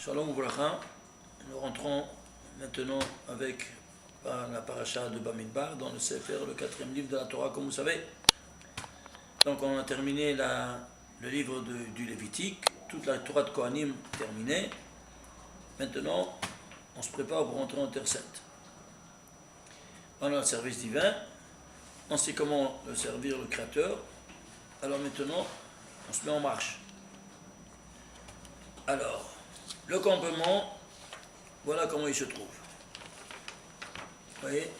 Shalom Ouvracha, nous rentrons maintenant avec la paracha de Bamidbar dans le Sefer, le 4e livre de la Torah, comme vous savez. Donc on a terminé le livre du Lévitique, toute la Torah de Kohanim terminée. Maintenant, on se prépare pour rentrer en Terre Sainte. On a le service divin, on sait comment servir le Créateur. Alors maintenant, on se met en marche. Alors, le campement, voilà comment il se trouve. Vous voyez,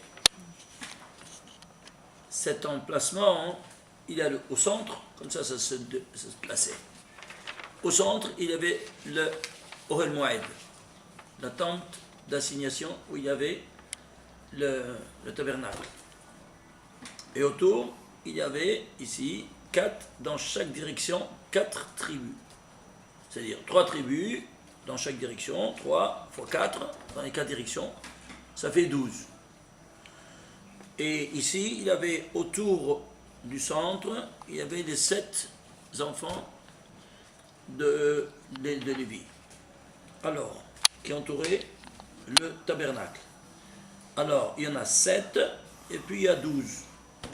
cet emplacement, il y a au centre, comme ça se plaçait. Au centre, il y avait le Ohel Moed, la tente d'assignation où il y avait le tabernacle. Et autour, il y avait ici 4, dans chaque direction, 4 tribus. C'est-à-dire 3 tribus dans chaque direction, 3 x 4 dans les 4 directions, ça fait 12. Et ici, il y avait autour du centre, il y avait les 7 enfants de Lévi. Alors, qui entouraient le tabernacle. Alors, il y en a 7 et puis il y a 12.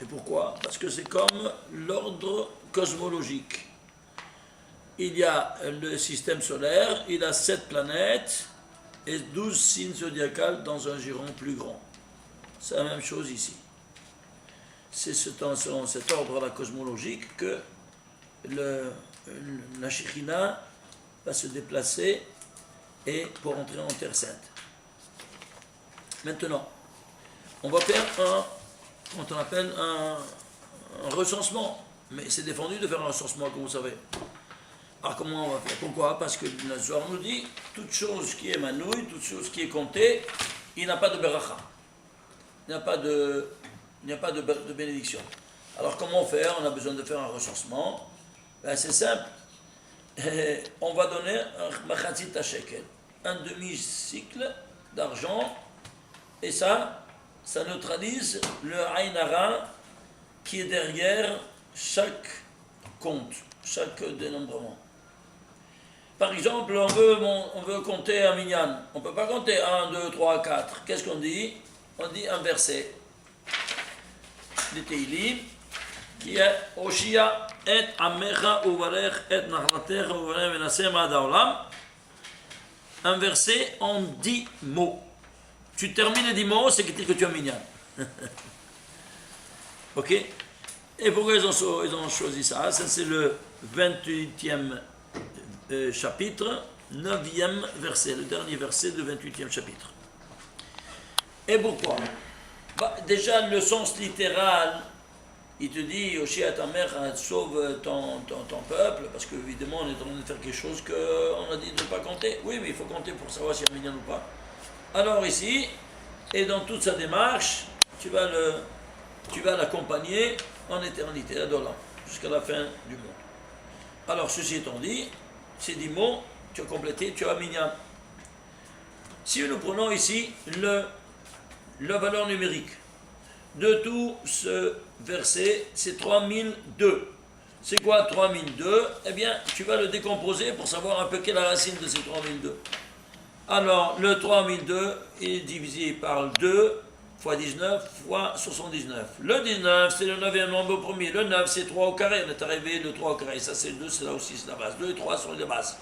Et pourquoi? Parce que c'est comme l'ordre cosmologique. Il y a le système solaire, il a 7 planètes et 12 signes zodiacales dans un giron plus grand. C'est la même chose ici. C'est selon cet ordre-là cosmologique que la Shekhinah va se déplacer et pour entrer en Terre Sainte. Maintenant, on va faire on appelle un recensement. Mais c'est défendu de faire un recensement, comme vous savez. Alors comment on va faire? Pourquoi? Parce que le Zohar nous dit, toute chose qui est manouille, toute chose qui est comptée, il n'a pas de beracha. Il n'y a pas de bénédiction. Alors comment faire? On a besoin de faire un recensement. Ben, c'est simple. On va donner un machatzit shekel, un demi-cycle d'argent, et ça neutralise le ayn hara qui est derrière chaque compte, chaque dénombrement. Par exemple, on veut compter un minyan. On ne peut pas compter 1, 2, 3, 4. Qu'est-ce qu'on dit? On dit un verset. Le Teilim, qui est Oshia et Amecha uvarech et nachlatecha uvarech menasem ad haolam. Un verset en 10 mots. Tu termines les 10 mots, c'est que tu es un minyan. Ok? Et pourquoi ils ont choisi ça? Ça, c'est le 28e chapitre, 9e verset, le dernier verset du 28e chapitre. Et pourquoi? Déjà, le sens littéral, il te dit, Oshia ta mère, sauve ton peuple, parce qu'évidemment, on est en train de faire quelque chose qu'on a dit de ne pas compter. Oui, mais il faut compter pour savoir si y a un minyan ou pas. Alors ici, et dans toute sa démarche, tu vas l'accompagner en éternité, adolant, jusqu'à la fin du monde. Alors, ceci étant dit, ces 10 mots, tu as complété, tu as minyan. Si nous prenons ici la valeur numérique de tout ce verset, c'est 3002. C'est quoi 3002? Eh bien, tu vas le décomposer pour savoir un peu quelle est la racine de ces 3002. Alors, le 3002 est divisé par 2 fois 19 fois 79. Le 19, c'est le 9e nombre premier. Le 9, c'est 3 au carré. On est arrivé le 3 au carré. Ça, c'est 2, c'est là aussi, c'est la base. 2 et 3 sont les bases.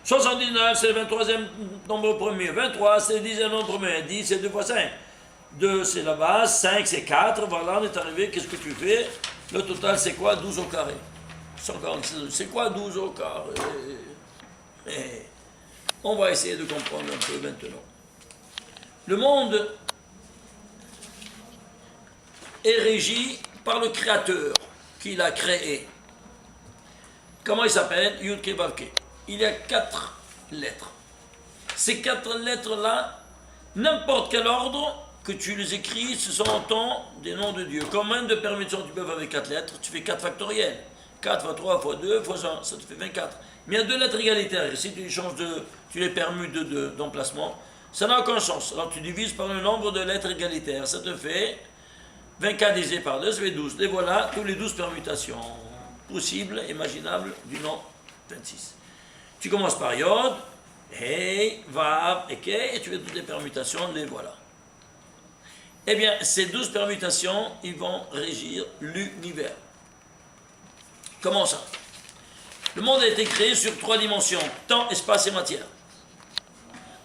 79, c'est le 23e nombre premier. 23, c'est le 10e nombre premier. 10, c'est 2 fois 5. 2, c'est la base. 5, c'est 4. Voilà, on est arrivé. Qu'est-ce que tu fais? Le total, c'est quoi? 12 au carré. 146. C'est quoi 12 au carré? On va essayer de comprendre un peu maintenant. Le monde est régi par le Créateur qui l'a créé. Comment il s'appelle? Yud-Ke Vav-Ke. Il y a 4 lettres. Ces 4 lettres-là, n'importe quel ordre que tu les écris, ce sont autant des noms de Dieu. Combien de permutations tu peux faire avec 4 lettres? Tu fais 4 factoriels. 4 fois 3 fois 2 fois 100, ça te fait 24. Mais il y a 2 lettres égalitaires. Si tu changes tu les permutes d'emplacement, ça n'a aucun sens. Alors tu divises par le nombre de lettres égalitaires. Ça te fait 24 divisé par 2, ça fait 12. Et voilà tous les 12 permutations possibles, imaginables du nom 26. Tu commences par Yod, Hey, Vav et Kei, et tu fais toutes les permutations, les voilà. Eh bien, ces 12 permutations, ils vont régir l'univers. Comment ça? Le monde a été créé sur 3 dimensions, temps, espace et matière.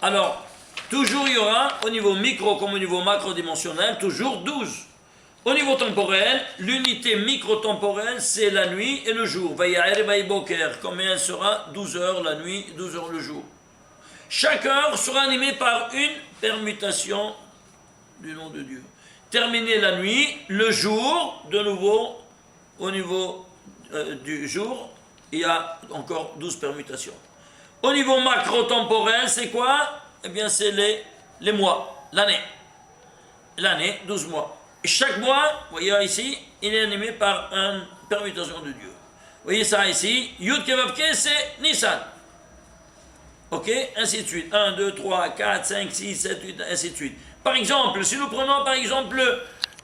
Alors, toujours il y aura, au niveau micro comme au niveau macro-dimensionnel, toujours 12. Au niveau temporel, l'unité micro-temporelle, c'est la nuit et le jour. Combien elle sera? 12 heures la nuit, 12 heures le jour. Chaque heure sera animée par une permutation du nom de Dieu. Terminer la nuit, le jour, de nouveau, au niveau du jour, il y a encore 12 permutations. Au niveau macro-temporel, c'est quoi? Eh bien, c'est les mois, l'année. L'année, 12 mois. Et chaque mois, vous voyez ici, il est animé par une permutation de Dieu. Vous voyez ça ici, Yud Kevavke, c'est Nissan. Ok, ainsi de suite. 1, 2, 3, 4, 5, 6, 7, 8, ainsi de suite. Par exemple, si nous prenons par exemple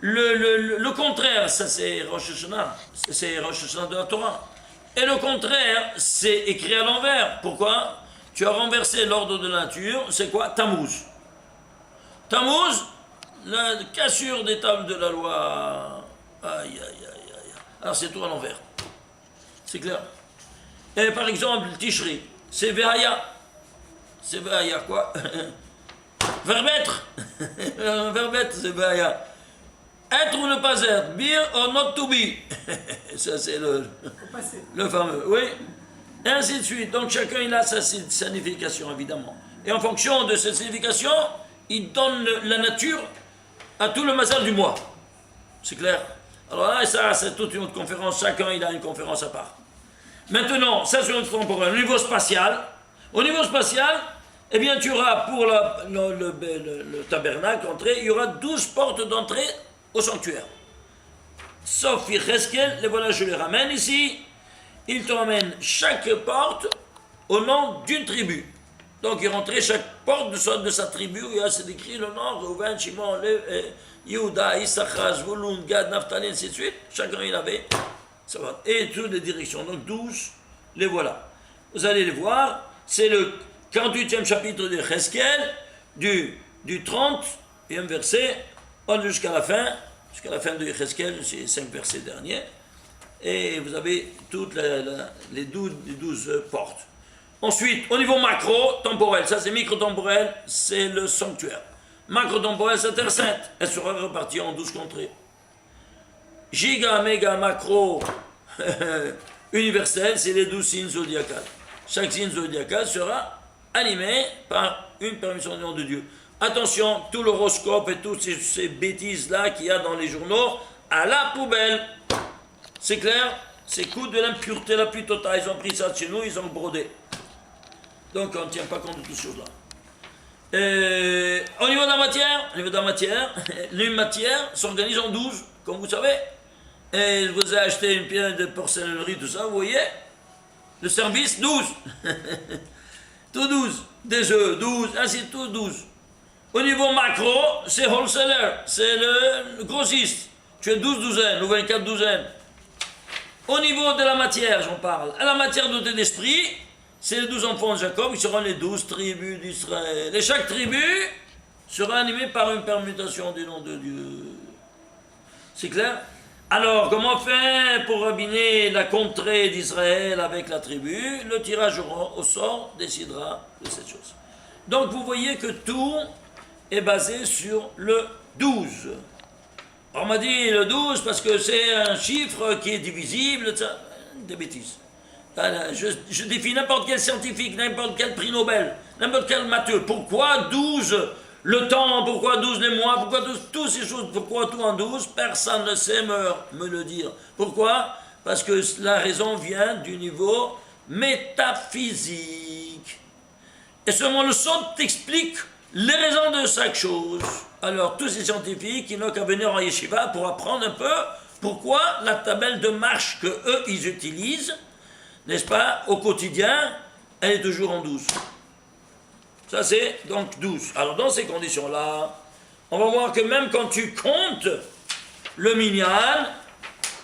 le contraire, ça c'est Rosh Hashanah, c'est Rosh Hashanah de la Torah. Et le contraire, c'est écrit à l'envers. Pourquoi? Tu as renversé l'ordre de la nature, c'est quoi? Tammuz. Tammuz, la cassure des tables de la loi. Aïe, aïe, aïe, aïe. Alors c'est tout à l'envers. C'est clair. Et par exemple, Tishri, c'est Vehaya. C'est Vehaya quoi? Verbe-être. Verbe-être, c'est Vehaya. Être ou ne pas être, be or not to be. Ça, c'est le fameux, oui. Et ainsi de suite. Donc, chacun, il a sa signification, évidemment. Et en fonction de cette signification, il donne la nature à tout le mazal du mois. C'est clair? Alors là, ça, c'est toute une autre conférence. Chacun, il a une conférence à part. Maintenant, ça, c'est notre temporel. Au niveau spatial, eh bien, tu auras pour le tabernacle, entrée, il y aura 12 portes d'entrée au sanctuaire. Sauf Yecheskel, les voilà, je les ramène ici. Ils te ramènent chaque porte au nom d'une tribu. Donc il rentrait chaque porte de sa tribu, où il y a c'est écrit le nom, Reuven, Shimon, Yehuda, Issachar, Zvulun, Gad, Naphtali, ainsi de suite. Chacun il avait, ça va, et toutes les directions. Donc 12, les voilà. Vous allez les voir, c'est le 48e chapitre de Yecheskel, du 30e verset, jusqu'à la fin de Yecheskel, c'est 5 versets derniers, et vous avez toutes les 12 portes. Ensuite, au niveau macro-temporel, ça c'est micro-temporel, c'est le sanctuaire. Macro-temporel, c'est Terre Sainte, elle sera répartie en 12 contrées. Giga, méga, macro, universel, c'est les 12 signes zodiacales. Chaque signe zodiacal sera animé par une permission du nom de Dieu. Attention, tout l'horoscope et toutes ces bêtises-là qu'il y a dans les journaux, à la poubelle. C'est clair? C'est coup de l'impureté la plus totale. Ils ont pris ça de chez nous, ils ont brodé. Donc on ne tient pas compte de toutes ces choses-là. Au niveau de la matière, les matières s'organisent en 12, comme vous savez. Et je vous ai acheté une pièce de porcelainerie, tout ça, vous voyez? Le service, 12. Tout 12. Des œufs, 12, ainsi de tout, 12. Au niveau macro, c'est wholesaler, c'est le grossiste. Tu as 12 douzaines ou 24 douzaines. Au niveau de la matière, j'en parle. À la matière dotée d'esprit, c'est les 12 enfants de Jacob, ils seront les 12 tribus d'Israël. Et chaque tribu sera animée par une permutation du nom de Dieu. C'est clair? Alors, comment faire pour rabbiner la contrée d'Israël avec la tribu? Le tirage au sort décidera de cette chose. Donc, vous voyez que tout est basé sur le 12. On m'a dit le 12 parce que c'est un chiffre qui est divisible, des bêtises. Je défie n'importe quel scientifique, n'importe quel prix Nobel, n'importe quel matheux. Pourquoi 12 le temps? Pourquoi 12 les mois? Pourquoi 12 toutes ces choses? Pourquoi tout en 12? Personne ne sait me le dire. Pourquoi? Parce que la raison vient du niveau métaphysique. Et seulement le son t'explique les raisons de chaque chose. Alors, tous ces scientifiques, ils n'ont qu'à venir en yeshiva pour apprendre un peu pourquoi la tabelle de marche que eux, ils utilisent, n'est-ce pas, au quotidien, elle est toujours en 12. Ça, c'est donc 12. Alors, dans ces conditions-là, on va voir que même quand tu comptes le minyan,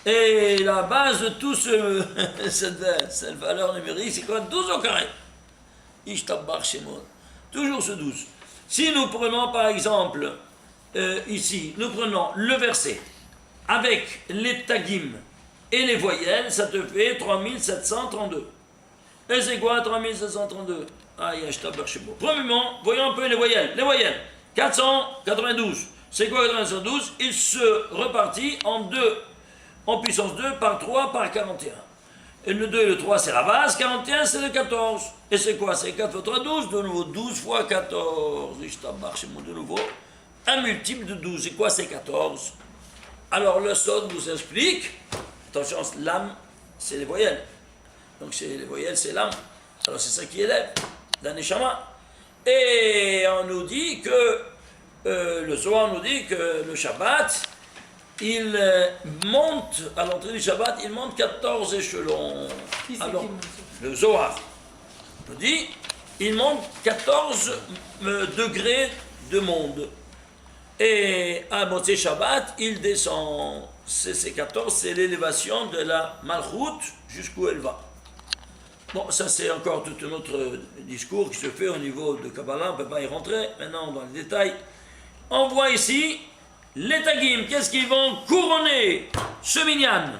et la base de tout cette valeur numérique, c'est quoi? 12 au carré. Ishtabach Shemot. Toujours ce 12. Si nous prenons par exemple, ici, nous prenons le verset avec les tagim et les voyelles, ça te fait 3732. Et c'est quoi 3732? Premièrement, voyons un peu les voyelles. Les voyelles, 492. C'est quoi 492? Il se repartit en 2, en puissance 2, par 3, par 41. Et le 2 et le 3, c'est la base, 41, c'est le 14. Et c'est quoi? C'est 4 fois 3, 12, de nouveau, 12 fois 14. De nouveau, un multiple de 12. Et quoi, c'est 14? Alors, le Sod nous explique, attention, l'âme, c'est les voyelles. Donc, les voyelles, c'est l'âme. Alors, c'est ça qui élève, la Neshama. Et on nous dit que, le Zohar nous dit que le Shabbat, il monte, à l'entrée du Shabbat, il monte 14 échelons. Alors, le Zohar nous dit, il monte 14 degrés de monde. Et à Motzei Shabbat, il descend. C'est 14, c'est l'élévation de la Malchut jusqu'où elle va. Bon, ça c'est encore tout un autre discours qui se fait au niveau de Kabbalah, on ne peut pas y rentrer maintenant dans les détails. On voit ici les Tagim, qu'est-ce qu'ils vont couronner ce minyan?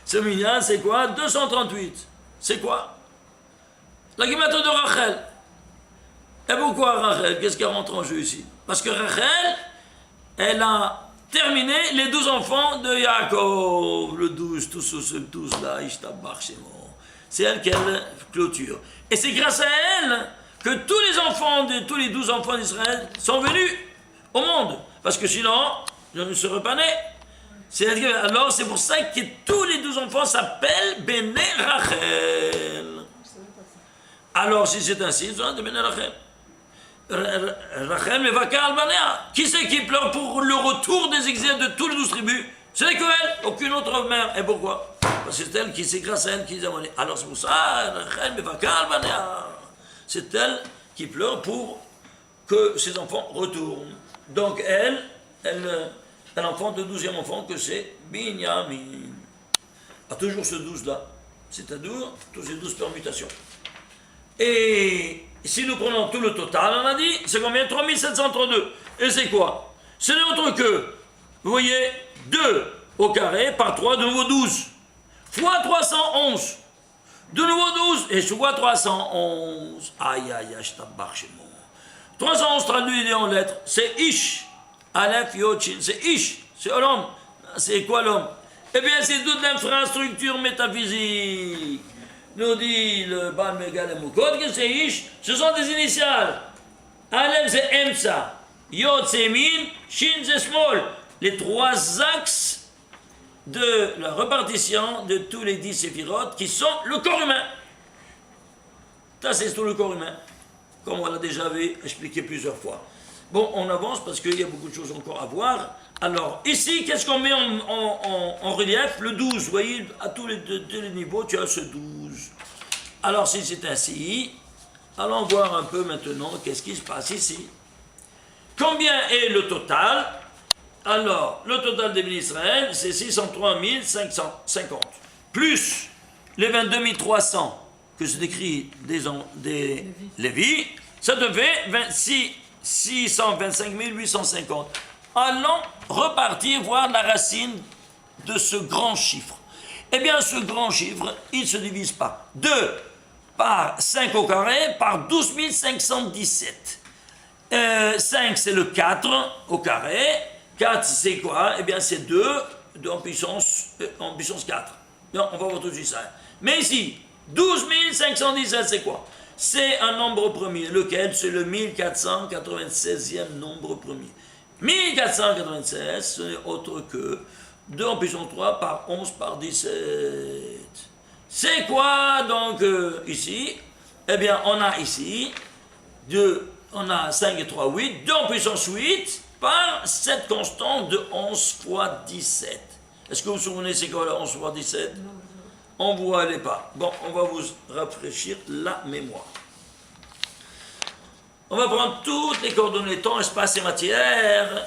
Ce minyan, c'est quoi? 238. C'est quoi? La Gematria de Rachel. Et pourquoi Rachel? Qu'est-ce qui rentre en jeu ici? Parce que Rachel, elle a terminé les 12 enfants de Yaakov. Le 12, tous ce 12 là, Ishtabach Shemo. C'est elle qu'elle clôture. Et c'est grâce à elle que tous les enfants, tous les 12 enfants d'Israël sont venus au monde. Parce que sinon, ils ne seraient pas nés. Alors c'est pour ça que tous les 12 enfants s'appellent Béné Rachel. Alors si c'est ainsi, ils sont de Béné Rachel. Rachel Mevaka Albanea. Qui c'est qui pleure pour le retour des exils de tous les 12 tribus? Ce n'est que elle, aucune autre mère. Et pourquoi? Parce que c'est elle qui, c'est grâce à elle qu'ils ont amené. Alors c'est pour ça, Rachel Mevaka Albanea. C'est elle qui pleure pour que ses enfants retournent. Donc elle enfante le 12e enfant que c'est Binyamin. A toujours ce 12-là. C'est-à-dire tous ces 12 permutations. Et si nous prenons tout le total, on a dit, c'est combien? 3732. Et c'est quoi? Ce n'est autre que, vous voyez, 2 au carré par 3, de nouveau 12. Fois 311. De nouveau 12. Et fois 311. Aïe, aïe, aïe, je t'embarque chez moi. 311 traduit en lettres, c'est Ish. Aleph, Yod, Shin, c'est Ish. C'est l'homme. C'est quoi l'homme? Eh bien, c'est toute l'infrastructure métaphysique. Nous dit le Baal Megal et Mukot que c'est Ish, ce sont des initiales. Aleph c'est Emsa, Yod c'est Min, Shin c'est Small. Les 3 axes de la répartition de tous les 10 séphirotes qui sont le corps humain. Ça c'est tout le corps humain, comme on l'a déjà vu expliqué plusieurs fois. Bon, on avance parce qu'il y a beaucoup de choses encore à voir. Alors, ici, qu'est-ce qu'on met en relief? Le 12, vous voyez, à tous les niveaux, tu as ce 12. Alors, si c'est ainsi, allons voir un peu maintenant qu'est-ce qui se passe ici. Combien est le total? Alors, le total des bénis Israël, c'est 603 550. Plus les 22 300 que c'est écrit des Lévis, ça te fait 625 850. Allons repartir voir la racine de ce grand chiffre. Eh bien, ce grand chiffre, il se divise par 2 par 5 au carré par 12 517. 5, c'est le 4 au carré. 4, c'est quoi? Eh bien, c'est 2 en puissance 4. Non, on va voir tout de suite ça. Mais ici, 12 517, c'est quoi? C'est un nombre premier, lequel? C'est le 1496e nombre premier. 1496, ce n'est autre que 2 en puissance 3 par 11 par 17. C'est quoi donc ici? Eh bien, on a ici, on a 5 et 3, 8, 2 en puissance 8 par cette constante de 11 fois 17. Est-ce que vous vous souvenez c'est quoi le 11 fois 17? On ne vous allez pas. Bon, on va vous rafraîchir la mémoire. On va prendre toutes les coordonnées temps, espace et matière,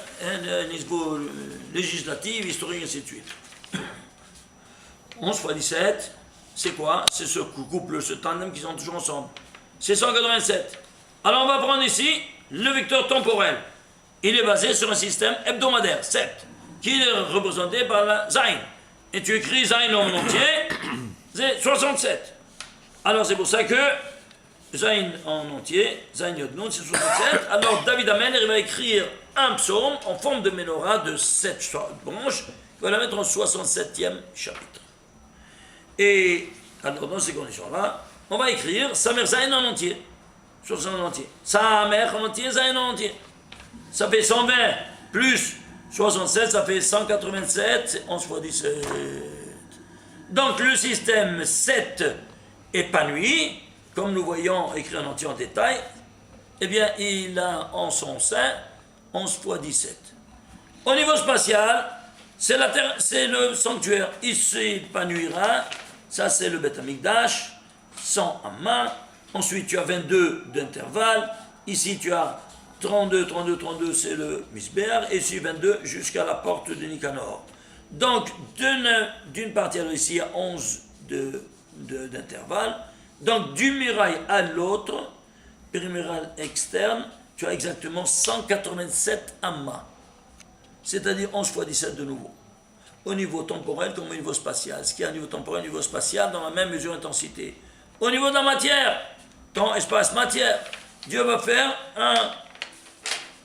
niveau législatif, historique, et ainsi de suite. 11 fois 17, c'est quoi? C'est ce couple, ce tandem qui sont toujours ensemble. c'est 187. Alors on va prendre ici le vecteur temporel. Il est basé sur un système hebdomadaire, 7, qui est représenté par la Zain. Et tu écris Zain en entier, c'est 67. Alors c'est pour ça que Zain en entier, Zain Yod Nun, c'est 67. Alors David Ameller, il va écrire un psaume en forme de menorah de 7 branches, il va la mettre en 67e chapitre. Et alors dans ces conditions-là, on va écrire Samer Zain en entier, 60 en entier. Samer en entier, Zain en entier. Ça fait 120 plus 67, ça fait 187, c'est 11 fois 17. Donc le système 7 épanoui, comme nous voyons écrit en entier en détail, eh bien il a en son sein 11 fois 17. Au niveau spatial, c'est le sanctuaire, il s'épanouira, ça c'est le Beth Amikdash, 100 en main, ensuite tu as 22 d'intervalle, ici tu as 32, 32, 32, c'est le Misber, et ici 22 jusqu'à la porte de Nicanor. Donc, d'une partie, alors ici, il y a 11 d'intervalle. Donc, du muraille à l'autre, périmural externe, tu as exactement 187 amas. C'est-à-dire 11 fois 17 de nouveau. Au niveau temporel comme au niveau spatial. Ce qui est au niveau temporel, au niveau spatial, dans la même mesure d'intensité. Au niveau de la matière, temps, espace, matière, Dieu va faire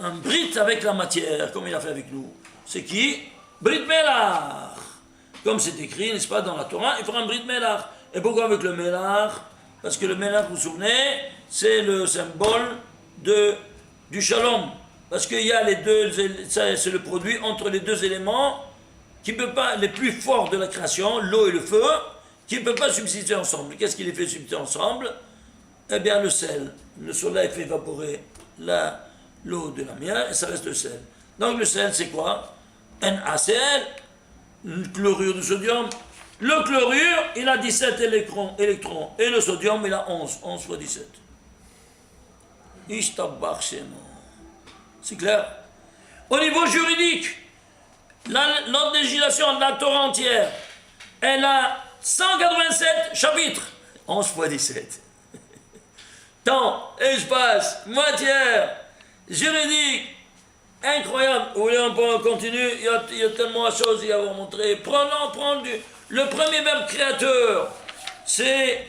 un brit avec la matière, comme il a fait avec nous. C'est qui? Brit Melach. Comme c'est écrit, n'est-ce pas, dans la Torah, il fera un brit Melach. Et pourquoi avec le Melach? Parce que le Melach, vous vous souvenez, c'est le symbole du Shalom. Parce qu'il y a les deux, c'est le produit entre les deux éléments qui ne peut pas, les plus forts de la création, l'eau et le feu, qui ne peuvent pas subsister ensemble. Qu'est-ce qui les fait subsister ensemble? Eh bien, le sel. Le soleil fait évaporer l'eau de la mer et ça reste le sel. Donc le sel c'est quoi? NaCl, le chlorure de sodium. Le chlorure il a 17 électrons et le sodium il a 11 fois 17. C'est clair? Au niveau juridique, notre législation de la Torah entière, elle a 187 chapitres. 11 fois 17. Temps, espace, matière, juridique, incroyable. Vous voulez, on peut continuer, il y a tellement de choses à vous montrer. Prenons le premier verbe créateur, c'est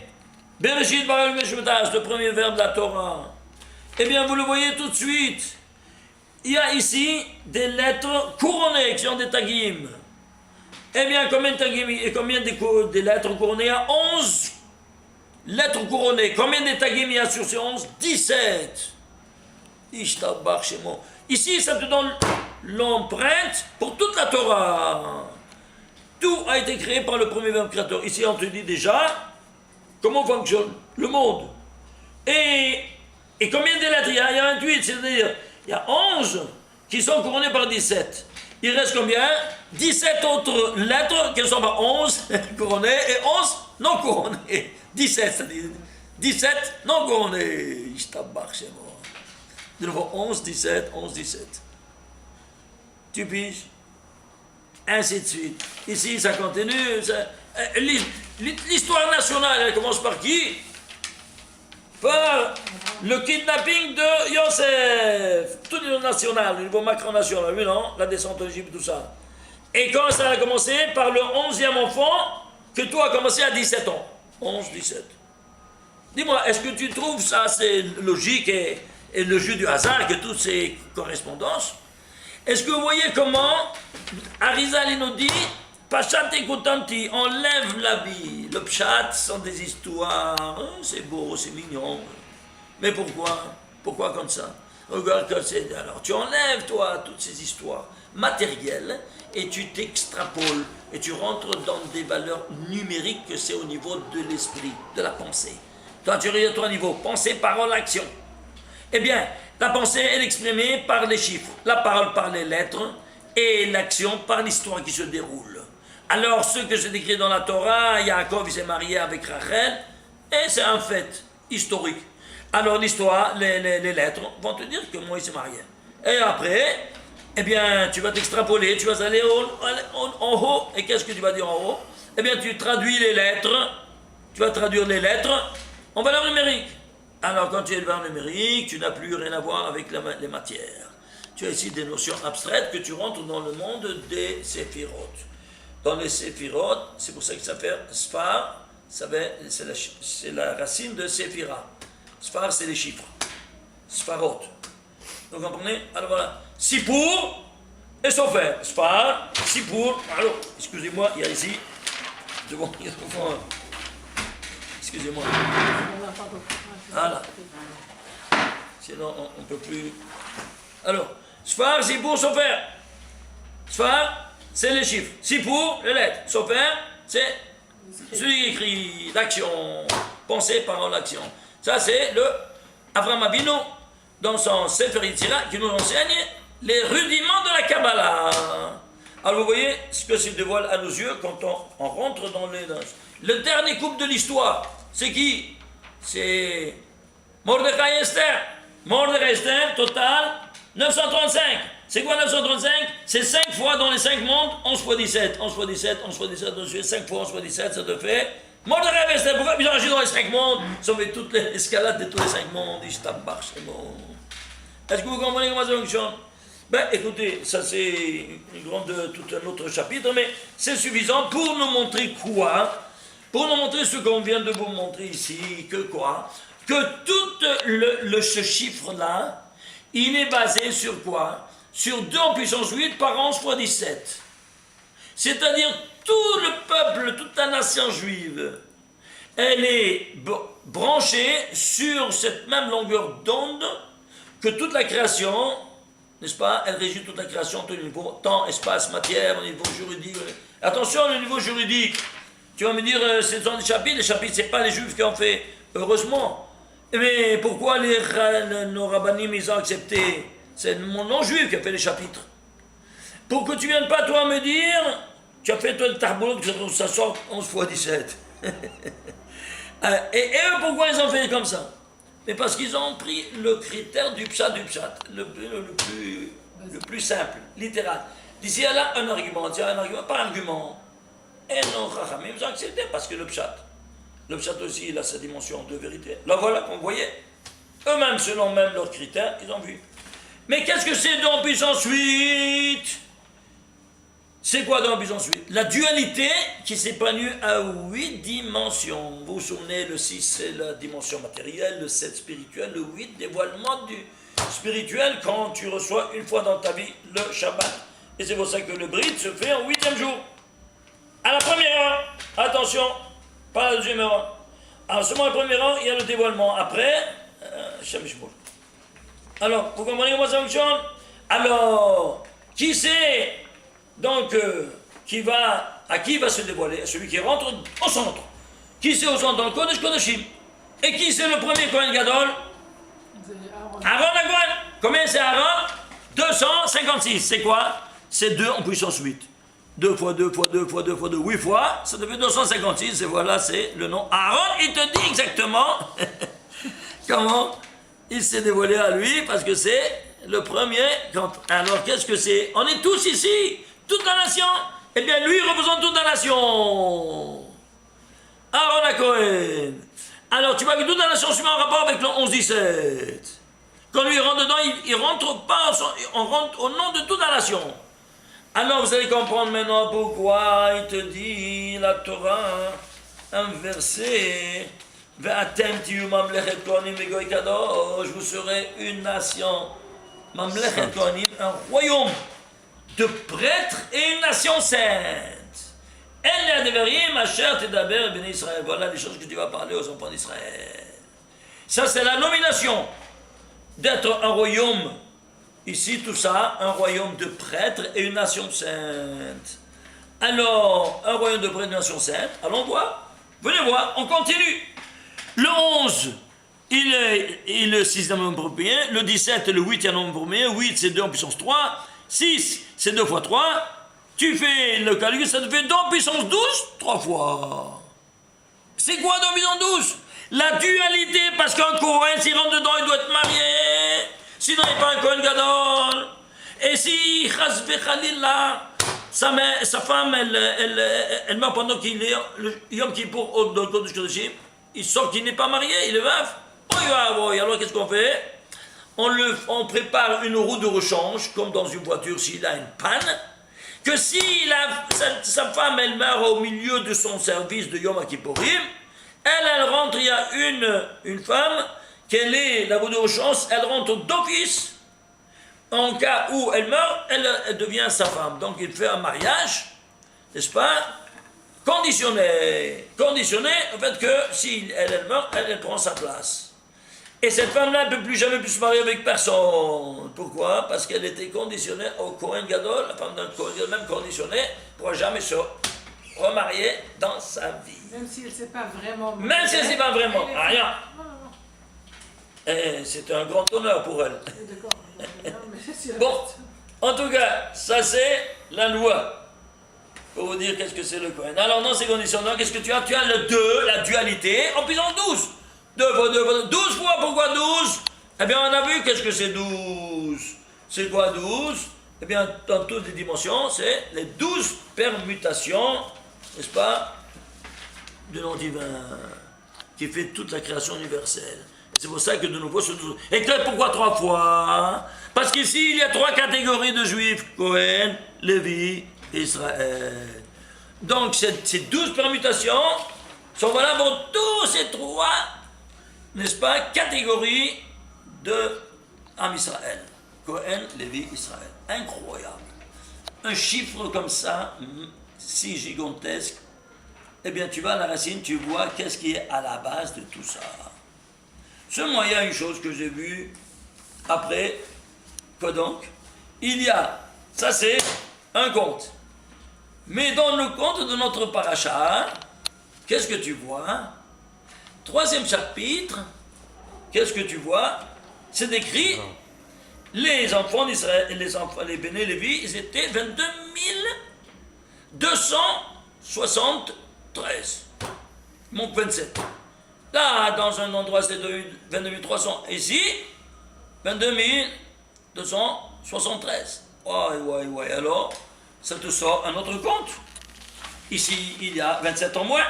Bereshit bara Meshutash, le premier verbe de la Torah. Eh bien, vous le voyez tout de suite. Il y a ici des lettres couronnées qui sont des tagim. Eh bien, combien de tagim et combien de lettres couronnées? Il y a 11 lettres couronnées. Combien de tagim il y a sur ces 11? 17. Ici, ça te donne l'empreinte pour toute la Torah. Tout a été créé par le premier verbe créateur. Ici, on te dit déjà comment fonctionne le monde. Et combien de lettres il y a? Il y a 28, c'est-à-dire il y a 11 qui sont couronnées par 17. Il reste combien? 17 autres lettres qui ne sont pas 11 couronnées et 11 non couronnées. 17, c'est-à-dire 17 non couronnés. De nouveau 11, 17, 11, 17. Tu piges? Ainsi de suite. Ici, ça continue. L'histoire nationale, elle commence par qui? Par le kidnapping de Yosef. Tout niveau national, au niveau macro-national, oui, non? La descente en Égypte, tout ça. Et quand ça a commencé? Par le 11e enfant, que toi a commencé à 17 ans. 11, 17. Dis-moi, est-ce que tu trouves ça, c'est logique et le jeu du hasard, que toutes ces correspondances? Est-ce que vous voyez comment Arizal nous dit Pachat écoutanti, enlève l'habit. Le pchat sont des histoires, hein, c'est beau, c'est mignon. Mais pourquoi? Pourquoi comme ça? Regarde que c'est. Alors tu enlèves, toi, toutes ces histoires matérielles et tu t'extrapoles et tu rentres dans des valeurs numériques que c'est au niveau de l'esprit, de la pensée. Toi, tu regardes ton niveau, pensée, parole, action. Eh bien, la pensée est exprimée par les chiffres, la parole par les lettres et l'action par l'histoire qui se déroule. Alors, ce que c'est écrit dans la Torah, Yaakov s'est marié avec Rachel, et c'est un fait historique. Alors, l'histoire, les lettres vont te dire que moi, il s'est marié. Et après, eh bien, tu vas t'extrapoler, tu vas aller en haut, et qu'est-ce que tu vas dire en haut? Eh bien, tu traduis les lettres, tu vas traduire les lettres en valeur numérique. Alors, quand tu es le verbe numérique, tu n'as plus rien à voir avec les matières. Tu as ici des notions abstraites que tu rentres dans le monde des séphirotes. Dans les séphirotes, c'est pour ça que ça fait sphar, c'est la racine de séphira. Sphar, c'est les chiffres. Spharot. Vous comprenez? Alors voilà. Sipour et Sofer. Sphar, Sipour. Alors, excusez-moi, il y a ici. Devant, excusez-moi. Voilà. Sinon, on ne peut plus. Alors, Sphar, Sipour, Sofer. Sphar, c'est les chiffres. Sipour, les lettres. Sofer, c'est celui qui écrit l'action. Pensée, parole, action. Ça, c'est le Avraham Avinu dans son Sefer Yetzira qui nous enseigne les rudiments de la Kabbalah. Alors, vous voyez ce que se dévoile à nos yeux quand on rentre dans les. Le dernier couple de l'histoire, c'est qui? C'est Mordechai Esther. Mordechai Esther, total, 935. C'est quoi 935? C'est 5 fois dans les 5 mondes, 11 fois 17, 11 fois 17, 11 fois 17, 5 fois 11 fois 17, ça te fait Mordechai Esther. Pourquoi ils ont agi dans les 5 mondes? Ils ont fait toute l'escalade de tous les 5 mondes. Ils tabarchent, c'est bon. Est-ce que vous comprenez comment ça fonctionne? Ben écoutez, ça c'est tout un autre chapitre, mais c'est suffisant pour nous montrer quoi? Pour nous montrer ce qu'on vient de vous montrer ici, que quoi? Que tout ce chiffre-là, il est basé sur quoi? Sur 2 en puissance 8 par 11 fois 17. C'est-à-dire tout le peuple, toute la nation juive, elle est branchée sur cette même longueur d'onde que toute la création, n'est-ce pas? Elle régit toute la création, au niveau temps, espace, matière, au niveau juridique. Attention, au niveau juridique, tu vas me dire, c'est dans les chapitres, c'est pas les juifs qui ont fait, heureusement. Mais pourquoi nos rabbinim, ils ont accepté? C'est mon non-juif qui a fait les chapitres. Pour que tu viennes pas, toi, me dire, tu as fait, toi, le tarboulot, que ça sort 11 fois 17. Et eux, pourquoi ils ont fait comme ça? Mais parce qu'ils ont pris le critère du pshat, le plus simple, littéral. D'ici là, un argument, par argument. Et non, Chachamim, ils ont accepté parce que le pshat aussi, il a sa dimension de vérité. Là, voilà qu'on voyait. Eux-mêmes, selon même leurs critères, ils ont vu. Mais qu'est-ce que c'est dans puissance 8? C'est quoi dans puissance 8? La dualité qui s'épanouit à 8 dimensions. Vous vous souvenez, le 6 c'est la dimension matérielle, le 7 spirituel, le 8 dévoilement du spirituel quand tu reçois une fois dans ta vie le Shabbat. Et c'est pour ça que le Brit se fait en 8e jour. À la première heure, attention, pas la deuxième heure. Alors seulement à la première heure, il y a le dévoilement. Après, Shamishboul. Alors, vous comprenez comment ça fonctionne? Alors, qui c'est donc à qui va se dévoiler? À celui qui rentre au centre. Qui c'est au centre? Dans le Kodesh Kodeshim. Et qui c'est le premier Kohen Gadol? Aaron Agoel. Combien c'est Aaron? 256. C'est quoi? C'est 2 en puissance 8. 2 fois 2 fois 2 fois 2 fois 2, 8 fois, ça devient 256, et voilà, c'est le nom. Aaron, il te dit exactement comment il s'est dévoilé à lui, parce que c'est le premier. Alors, qu'est-ce que c'est? On est tous ici, toute la nation. Eh bien, lui, il représente toute la nation. Aaron à Cohen. Alors, tu vois que toute la nation se met en rapport avec le 11-17. Quand lui rentre dedans, il rentre pas, on rentre au nom de toute la nation. Alors vous allez comprendre maintenant pourquoi il te dit, la Torah, un verset, Ve'atem tiyu mamlechet kohanim ve'goy kadosh, vous serez une nation, mamlechet kohanim, un royaume de prêtres et une nation sainte. En ha'devarim asher tedaber bnei Israël. Voilà les choses que tu vas parler aux enfants d'Israël. Ça c'est la nomination d'être un royaume. Ici, tout ça, un royaume de prêtres et une nation sainte. Alors, un royaume de prêtres et une nation sainte, allons voir. Venez voir, on continue. Le 11, il est le 6e nombre premier. Le 17, le 8e nombre premier. 8, c'est 2 en puissance 3. 6, c'est 2 fois 3. Tu fais le calcul, ça te fait 2 en puissance 12, 3 fois. C'est quoi 2 en puissance 12? La dualité, parce qu'un Kohen, s'il rentre dedans, il doit être marié. Sinon, il n'est pas un Kohen Gadol. Et si, chas v'chalila, sa femme, elle meurt pendant qu'il est le Yom Kippour dans le Kodesh Kodeshim, il sort qu'il n'est pas marié, il est veuf. Alors qu'est-ce qu'on fait? On prépare une roue de rechange, comme dans une voiture s'il a une panne, que si sa femme, elle meurt au milieu de son service de Yom Kippourim, elle rentre, il y a une femme, qu'elle est la roue de rechange, elle rentre d'office, en cas où elle meurt, elle devient sa femme. Donc il fait un mariage, n'est-ce pas? Conditionné au fait que si elle meurt, elle prend sa place. Et cette femme-là ne peut plus jamais se marier avec personne. Pourquoi? Parce qu'elle était conditionnée au Kohen Gadol, la femme d'un Kohen Gadol, même conditionnée, pour jamais se remarier dans sa vie. Même si elle ne sait pas vraiment. Même si elle ne sait pas vraiment, rien. Non. C'est un grand honneur pour elle. D'accord. Bon, en tout cas, ça c'est la loi. Pour vous dire qu'est-ce que c'est le Kohen. Alors dans ces conditions-là, qu'est-ce que tu as? Tu as le 2, la dualité, en puissance 12. 2 fois 2 fois 12 fois, pourquoi 12? Eh bien, on a vu qu'est-ce que c'est 12. C'est quoi 12? Eh bien, dans toutes les dimensions, c'est les 12 permutations, n'est-ce pas, du nom divin, qui fait toute la création universelle. C'est pour ça que de nouveau, ce 12. Et pourquoi 3 fois? Parce qu'ici, il y a 3 catégories de juifs: Cohen, Lévi, Israël. Donc, ces 12 permutations sont valables pour tous ces 3, n'est-ce pas, catégories de Am Israël. Cohen, Lévi, Israël. Incroyable. Un chiffre comme ça, si gigantesque, eh bien, tu vas à la racine, tu vois qu'est-ce qui est à la base de tout ça. Seulement, il y a une chose que j'ai vue après, quoi donc? Il y a, ça c'est un conte. Mais dans le conte de notre paracha, qu'est-ce que tu vois? 3e chapitre, qu'est-ce que tu vois? C'est décrit, les enfants d'Israël, les Béné Lévi, ils étaient 22 273. Il manque 27. Là, dans un endroit, c'était 22 300. Ici, 22 273. Ouais. Alors, ça te sort un autre compte. Ici, il y a 27 en moins.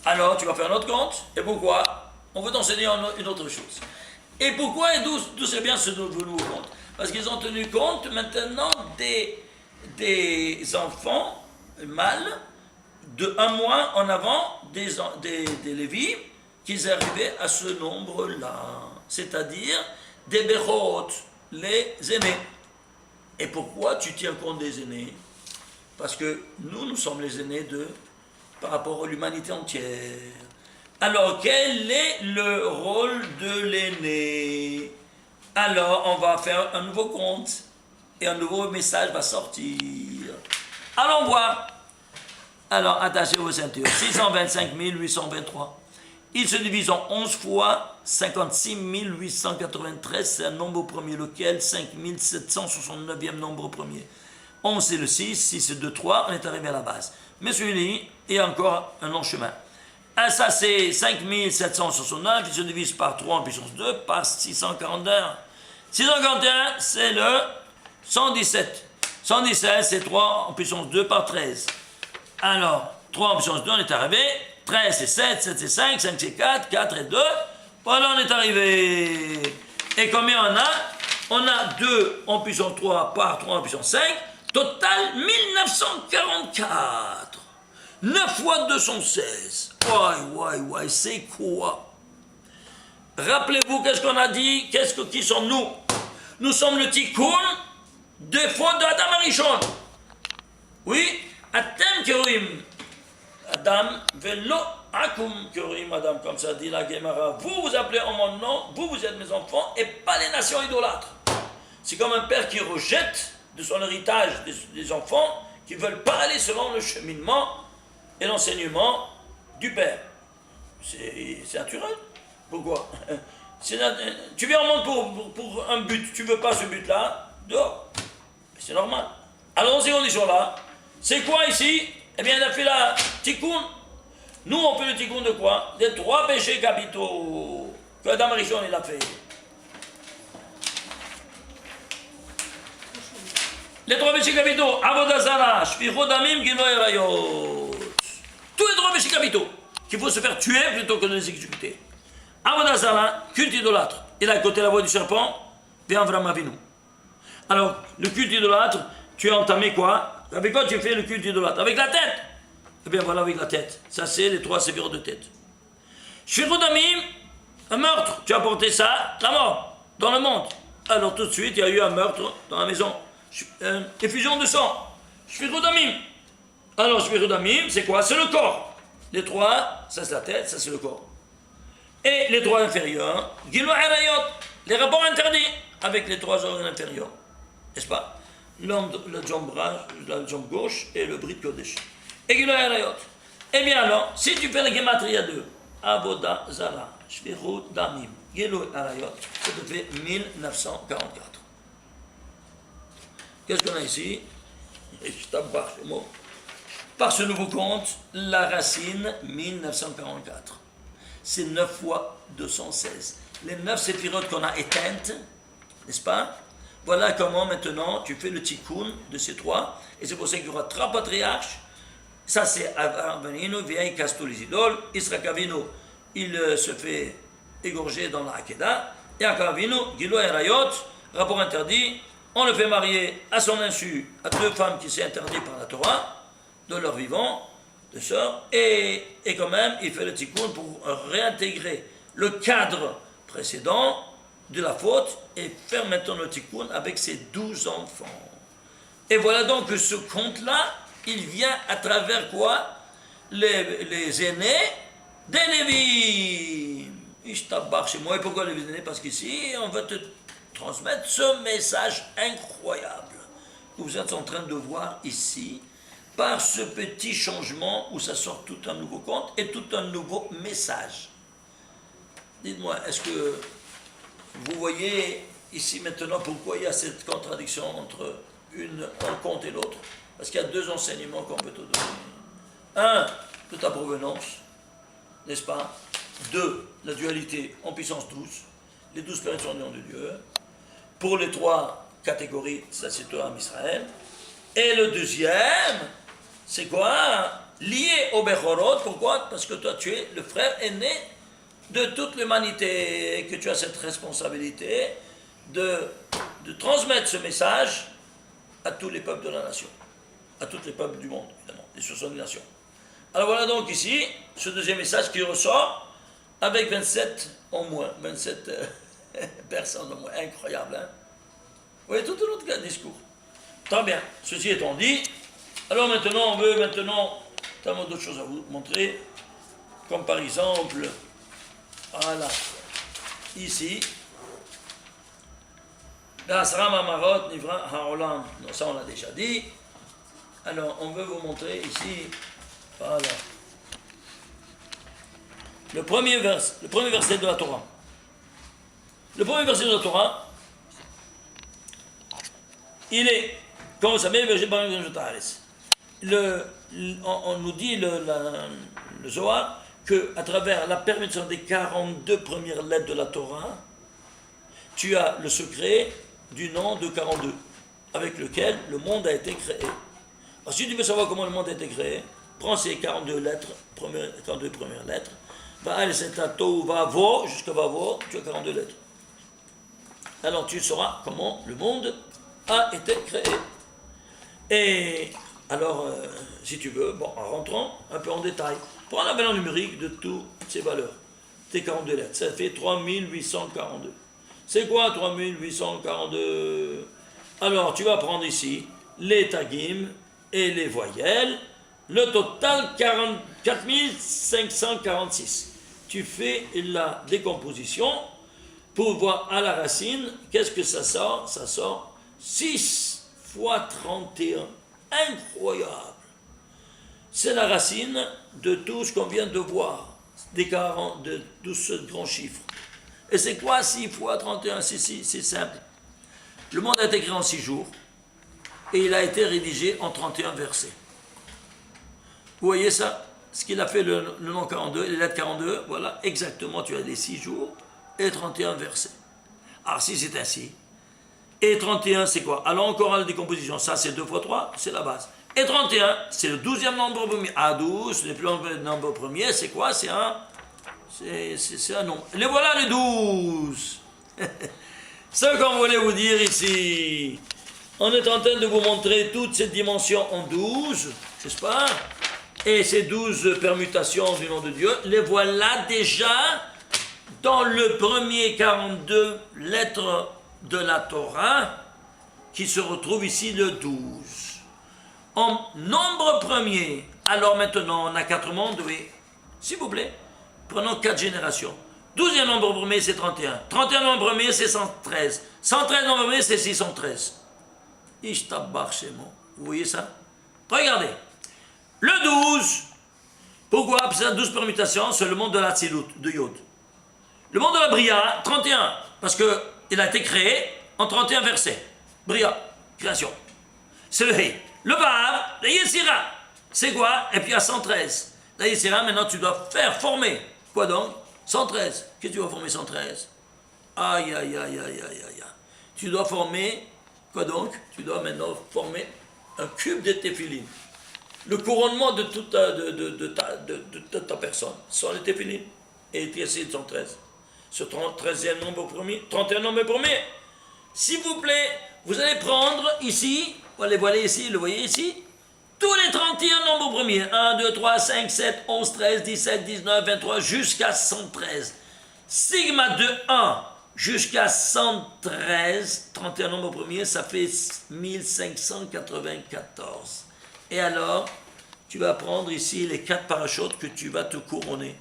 Alors, tu vas faire un autre compte. Et pourquoi? On veut t'enseigner une autre chose. Et pourquoi et d'où c'est bien ce nouveau compte? Parce qu'ils ont tenu compte maintenant des enfants mâles de 1 mois en avant des Lévis, qu'ils arrivaient à ce nombre-là. C'est-à-dire des Bechot, les aînés. Et pourquoi tu tiens compte des aînés? Parce que nous sommes les aînés par rapport à l'humanité entière. Alors, quel est le rôle de l'aîné? Alors, on va faire un nouveau compte et un nouveau message va sortir. Allons voir. Alors, attachez vos ceintures. 625 823. Il se divise en 11 fois 56 893, c'est un nombre premier, lequel 5769e nombre premier. 11 c'est le 6, 6 c'est 2, 3, on est arrivé à la base. Mais celui-là, il y a encore un long chemin. Ah, ça c'est 5769, il se divise par 3 en puissance 2, par 641. 641, c'est le 117. 117, c'est 3 en puissance 2 par 13. Alors, 3 en puissance 2, on est arrivé. 13 c'est 7, 7 c'est 5, 5 c'est 4, 4 et 2. Voilà, on est arrivé. Et combien on a? On a 2 en puissance 3 par 3 en puissance 5. Total 1944. 9 fois 216. Ouais, c'est quoi? Rappelez-vous, qu'est-ce qu'on a dit? Qui sommes-nous? Nous sommes le tikkun des fautes de Adam Arishon. Oui, Atem Kerim. Adam, velo akum Kerim Adam, comme ça dit la Gemara. Vous appelez en mon nom, vous êtes mes enfants, et pas les nations idolâtres. C'est comme un père qui rejette de son héritage des enfants qui ne veulent pas aller selon le cheminement et l'enseignement du père. C'est naturel. Pourquoi? Tu viens au monde pour un but, tu ne veux pas ce but-là, dehors. C'est normal. Alors dans ces conditions-là, c'est quoi ici? Eh bien, il a fait la tikkun. Nous, on fait le tikkun de quoi? Des 3 péchés capitaux que Adam Rishon il a fait. Les 3 péchés capitaux, Avodah Zarah, Shfichut Damim, Gilui Arayot. Tous les 3 péchés capitaux qu'il faut se faire tuer plutôt que de les exécuter. Avodah Zarah, culte idolâtre. Il a écouté la voix du serpent, vient Avram Avinu. Alors, le culte idolâtre, tu as entamé quoi? Avec quoi tu fais le culte idolâtre? Avec la tête. Eh bien voilà, avec la tête. Ça, c'est les 3 sévères de tête. Shvirut Damim, un meurtre. Tu as porté ça, la mort, dans le monde. Alors tout de suite, il y a eu un meurtre dans la maison. Effusion de sang. Shvirut Damim. Alors, Shvirut Damim, c'est quoi? C'est le corps. Les 3, ça c'est la tête, ça c'est le corps. Et les 3 inférieurs, Gilui Arayot, les rapports interdits avec les 3 organes inférieurs. N'est-ce pas? La jambe gauche et le brit Kodesh. Et Gilui Arayot. Eh bien alors, si tu fais la Gematria 2, Avodah Zarah, Shvirut Damim, Gilui Arayot, ça te fait 1944. Qu'est-ce qu'on a ici? Par ce nouveau compte, la racine 1944. C'est 9 fois 216. Les 9 séphirotes qu'on a éteintes, n'est-ce pas? Voilà comment maintenant tu fais le tikkun de ces 3. Et c'est pour ça qu'il y aura 3 patriarches. Ça c'est Avraham Avinu, vieille casse tous les idoles. Yitzhak Avinu, il se fait égorger dans la Hakeda. Yaakov Avinu, Gilui Arayot, rapport interdit. On le fait marier à son insu à 2 femmes qui s'est interdit par la Torah, de leur vivant, de sœurs, et quand même, il fait le tikkun pour réintégrer le cadre précédent de la faute et faire maintenant le tikkun avec ses 12 enfants. Et voilà donc que ce conte-là, il vient à travers quoi? Les aînés des Lévi. Ishtabach chez moi. Et pourquoi les aînés? Parce qu'ici, on va te transmettre ce message incroyable que vous êtes en train de voir ici, par ce petit changement où ça sort tout un nouveau conte et tout un nouveau message. Dites-moi, est-ce que vous voyez ici maintenant pourquoi il y a cette contradiction entre un conte et l'autre? Parce qu'il y a 2 enseignements qu'on peut te donner. 1, de ta provenance, n'est-ce pas? 2, la dualité en puissance 12, les 12 personnes du nom de Dieu. Pour les 3 catégories, ça c'est toi en Israël. Et le deuxième, c'est quoi? Lié au Bechorot. Pourquoi? Parce que toi, tu es le frère aîné de toute l'humanité, et que tu as cette responsabilité de transmettre ce message à tous les peuples de la nation, à tous les peuples du monde, évidemment, les 70 nations. Alors voilà donc ici, ce deuxième message qui ressort avec 27 au moins, 27 personnes au moins, incroyable, hein? Vous voyez, tout un autre discours. Très bien, ceci étant dit, alors maintenant, on veut tellement d'autres choses à vous montrer, comme par exemple, voilà, ici, Asra Mamarot Nivra Haolam, ça on l'a déjà dit. Alors, on veut vous montrer ici, voilà, le premier verset de la Torah. Le premier verset de la Torah, il est, comme vous savez, on nous dit le Zohar qu'à travers la permission des 42 premières lettres de la Torah, tu as le secret du nom de 42, avec lequel le monde a été créé. Alors, si tu veux savoir comment le monde a été créé, prends ces 42 lettres, 42 premières lettres, jusqu'à Vavo, tu as 42 lettres. Alors tu sauras comment le monde a été créé. Et alors, si tu veux, bon, en rentrant un peu en détail, prends la valeur numérique de toutes ces valeurs, tes 42 lettres, ça fait 3842. C'est quoi 3842? Alors, tu vas prendre ici les tagim et les voyelles, le total 4546. Tu fais la décomposition pour voir à la racine, qu'est-ce que ça sort? Ça sort 6 fois 31. Incroyable! C'est la racine de tout ce qu'on vient de voir, de tous ces grands chiffres. Et c'est quoi 6 fois 31? C'est simple. Le monde a été créé en 6 jours et il a été rédigé en 31 versets. Vous voyez ça? Ce qu'il a fait le nom 42, les lettres 42, voilà, exactement, tu as les 6 jours et 31 versets. Alors si c'est ainsi, et 31 c'est quoi? Alors encore à la décomposition, ça c'est 2 fois 3, c'est la base. Et 31, c'est le 12e nombre premier. À 12, ce n'est plus le nombre premier, c'est quoi? C'est un C'est un nombre. Les voilà les 12. Ce qu'on voulait vous dire ici. On est en train de vous montrer toutes ces dimensions en 12, n'est-ce pas? Et ces 12 permutations du nom de Dieu, les voilà déjà dans le premier 42 lettres de la Torah, qui se retrouve ici le 12. En nombre premier, alors maintenant on a 4 mondes, oui. S'il vous plaît, prenons 4 générations. 12e nombre premier, c'est 31. 31 nombre premier, c'est 113. 113 nombre premier, c'est 613. Vous voyez ça? Regardez. Le 12, pourquoi? Parce que c'est 12 permutations, c'est le monde de la Tzilut, de Yod. Le monde de la Bria, 31, parce qu'il a été créé en 31 versets. Bria, création. C'est le He. Le Vav, la Yetzira. C'est quoi? Et puis il y a 113. La Yetzira, maintenant tu dois faire former. Quoi donc? 113. Qu'est-ce que tu vas former 113? Aïe, aïe, aïe, aïe, aïe, aïe. Tu dois former, quoi donc? Tu dois maintenant former un cube de téphilines. Le couronnement de toute ta personne sont les téphilines. Et il y a 113. Ce 13e nombre premier, 31 nombre premier. S'il vous plaît, vous allez prendre ici, vous les voyez ici, le voyez ici, tous les 31 nombres premiers. 1, 2, 3, 5, 7, 11, 13, 17, 19, 23, jusqu'à 113. Sigma de 1 jusqu'à 113, 31 nombres premiers, ça fait 1594. Et alors, tu vas prendre ici les 4 parachutes que tu vas te couronner.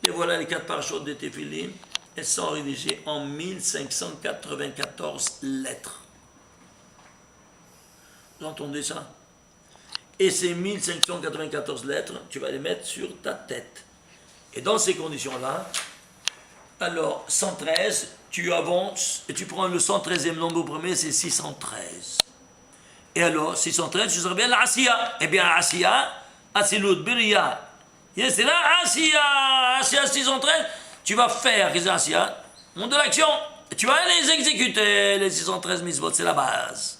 Et voilà les 4 parachutes de téphilines. Elles sont rédigées en 1594 lettres. Vous entendez ça? Et ces 1594 lettres, tu vas les mettre sur ta tête. Et dans ces conditions-là, alors 113, tu avances et tu prends le 113e nombre premier, c'est 613. Et alors, 613, tu seras bien l'Asiya. Eh bien, Asiya, Asilut, Biria. C'est là, Asiya, 613. Tu vas faire les Asiya, monde de l'action. Et tu vas les exécuter, les 613 mitzvot. C'est la base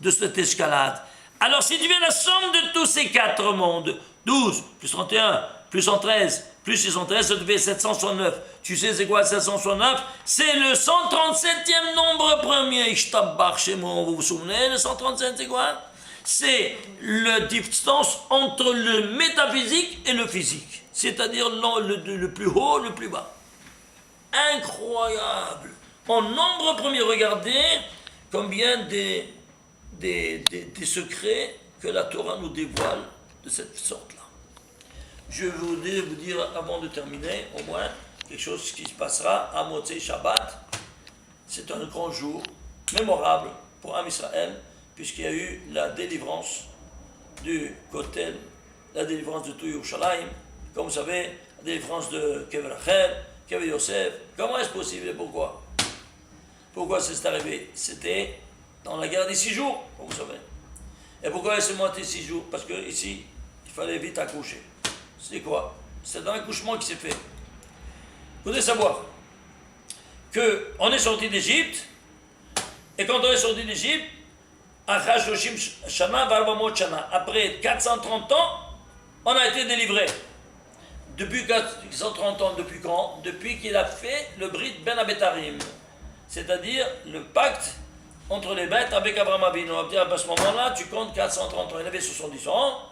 de cette escalade. Alors, si tu fais la somme de tous ces 4 mondes, 12 plus 31 plus 113 plus 613, ça te fait 769. Tu sais c'est quoi 769? C'est le 137e nombre premier. Vous vous souvenez, le 137 c'est quoi? C'est la distance entre le métaphysique et le physique. C'est-à-dire le plus haut, le plus bas. Incroyable. En nombre premier, regardez combien des secrets que la Torah nous dévoile de cette sorte-là. Je voudrais vous dire, avant de terminer, au moins, quelque chose qui se passera à Motzei Shabbat. C'est un grand jour, mémorable pour Am Israël, puisqu'il y a eu la délivrance du Kotel, la délivrance de tout Yerushalayim, comme vous savez, la délivrance de Kever Rachel, Kever Yosef. Comment est-ce possible et pourquoi? Pourquoi c'est arrivé? C'était dans la guerre des 6 jours, comme vous savez. Et pourquoi c'est monté 6 jours? Parce que ici, il fallait vite accoucher. C'est quoi? C'est dans l'accouchement qui s'est fait. Vous devez savoir qu'on est sorti d'Égypte, et quand on est sorti d'Égypte, après 430 ans, on a été délivré. Depuis 430 ans, depuis quand? Depuis qu'il a fait le Brit Ben Abetarim, c'est-à-dire le pacte entre les bêtes avec Abraham Avinu. À ce moment-là, tu comptes 430 ans. Il avait 70 ans,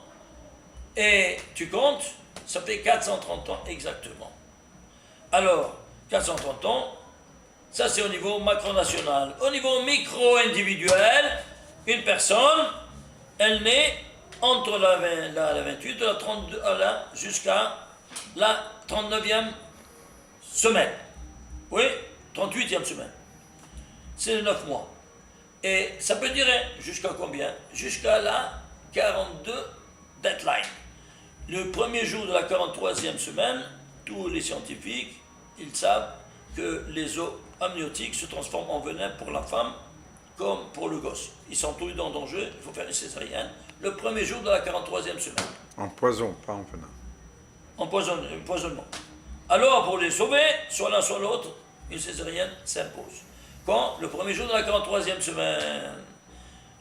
et tu comptes, ça fait 430 ans exactement. Alors, 430 ans, ça c'est au niveau macro-national. Au niveau micro-individuel, une personne, elle naît entre la 28, la 32, jusqu'à la 39e semaine. Oui, 38e semaine. C'est 9 mois. Et ça peut durer jusqu'à combien? Jusqu'à la 42 deadline. Le premier jour de la 43e semaine, tous les scientifiques, ils savent que les os amniotiques se transforment en venin pour la femme comme pour le gosse. Ils sont tous en danger, il faut faire une césarienne le premier jour de la 43e semaine. En poison, pas en venin. Empoisonnement. Alors, pour les sauver, soit l'un soit l'autre, une césarienne s'impose. Quand? Le premier jour de la 43e semaine.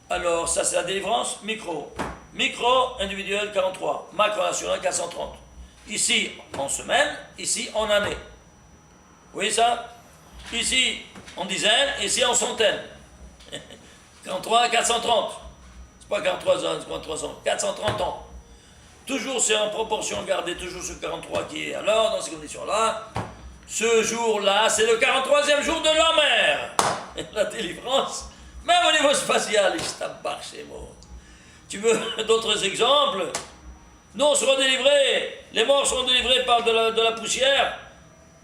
Alors, ça c'est la délivrance micro. Micro, individuel, 43. Macro, national, 430. Ici en semaine, ici en année. Vous voyez ça? Ici en dizaines, ici en centaines. 43, 430. C'est pas 43 ans, c'est pas 300. 430 ans. Toujours c'est en proportion, gardez toujours ce 43 qui est. Alors, dans ces conditions-là, ce jour-là, c'est le 43e jour de la mer. La délivrance, même au niveau spatial, il se tape par chez moi. Tu veux d'autres exemples? Nous, on sera délivrés, les morts seront délivrés par de la poussière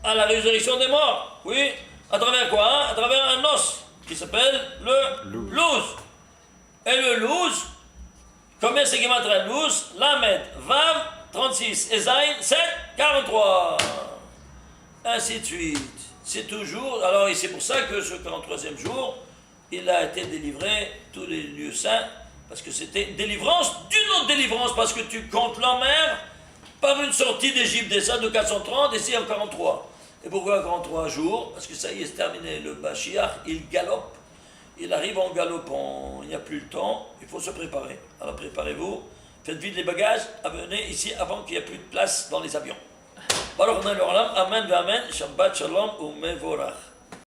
à la résurrection des morts. Oui, à travers quoi, hein? À travers un os qui s'appelle le louz. Et le louz, combien c'est qui m'attrape louz? Lamed, Vav, 36, et Zayn, 7, 43. Ainsi de suite. C'est toujours, alors et c'est pour ça que ce 43e jour, il a été délivré, tous les lieux saints, parce que c'était une délivrance d'une autre délivrance, parce que tu comptes la mer par une sortie d'Égypte, des saints de 430, ici en 43. Et pourquoi 43 jours? Parce que ça y est, c'est terminé, le Mashiach, il galope, il arrive en galopant, il n'y a plus le temps, il faut se préparer. Alors préparez-vous, faites vite les bagages, venez ici avant qu'il n'y ait plus de place dans les avions. Alors on a le Amen, Amen, Shabbat Shalom ou Mevorach.